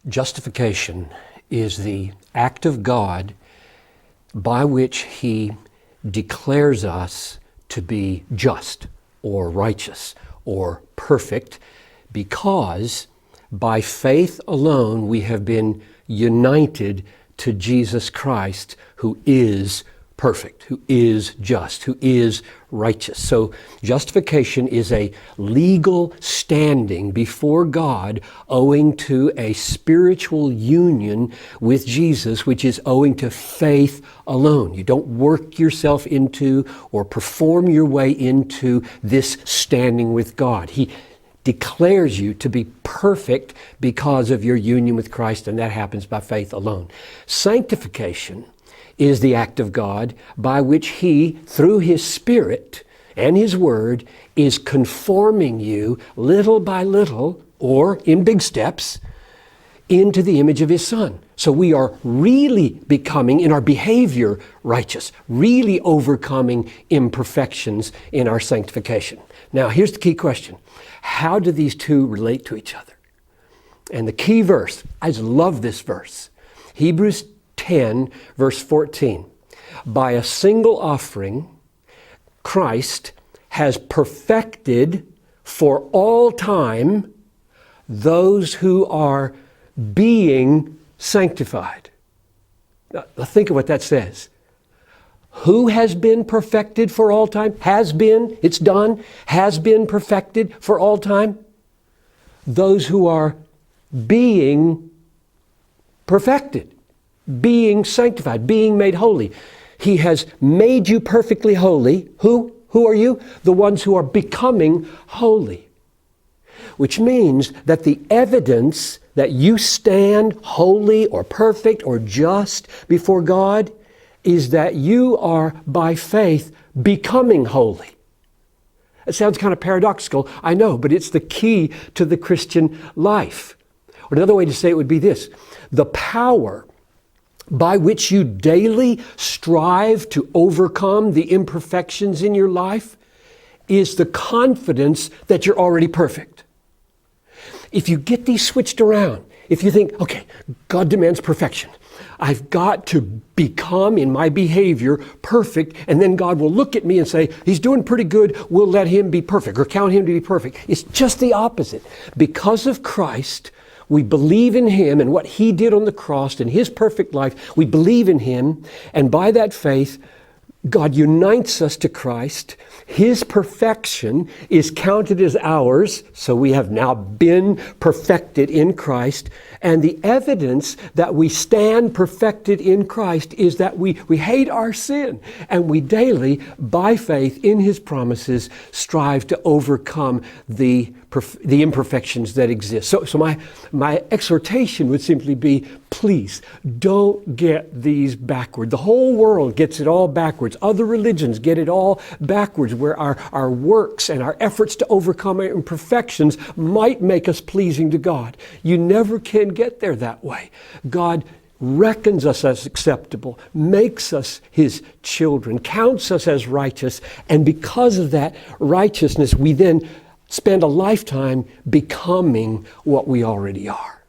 Justification is the act of God by which He declares us to be just or righteous or perfect, because by faith alone we have been united to Jesus Christ, who is perfect, who is just, who is righteous. So justification is a legal standing before God owing to a spiritual union with Jesus, which is owing to faith alone. You don't work yourself into or perform your way into this standing with God. He declares you to be perfect because of your union with Christ, and that happens by faith alone. Sanctification is the act of God by which He, through His Spirit and His Word, is conforming you little by little, or in big steps, into the image of His Son. So we are really becoming, in our behavior, righteous, really overcoming imperfections in our sanctification. Now, here's the key question. How do these two relate to each other? And the key verse, I just love this verse, Hebrews 10, verse 14. By a single offering, Christ has perfected for all time those who are being sanctified. Now, think of what that says. Who has been perfected for all time? Has been, it's done, has been perfected for all time? Those who are being perfected, being sanctified, being made holy. He has made you perfectly holy. Who are you? The ones who are becoming holy. Which means that the evidence that you stand holy or perfect or just before God is that you are, by faith, becoming holy. It sounds kind of paradoxical, I know, but it's the key to the Christian life. Or another way to say it would be this: the power by which you daily strive to overcome the imperfections in your life is the confidence that you're already perfect. If you get these switched around, if you think, okay, God demands perfection, I've got to become in my behavior perfect, and then God will look at me and say, He's doing pretty good, we'll let Him be perfect, or count Him to be perfect. It's just the opposite. Because of Christ, we believe in Him and what He did on the cross and His perfect life. We believe in Him, and by that faith, God unites us to Christ. His perfection is counted as ours, so we have now been perfected in Christ. And the evidence that we stand perfected in Christ is that we hate our sin, and we daily, by faith in His promises, strive to overcome the imperfections that exist. So my exhortation would simply be, please don't get these backward. The whole world gets it all backwards. Other religions get it all backwards, where our works and our efforts to overcome our imperfections might make us pleasing to God. You never can get there that way. God reckons us as acceptable, makes us His children, counts us as righteous, and because of that righteousness, we then spend a lifetime becoming what we already are.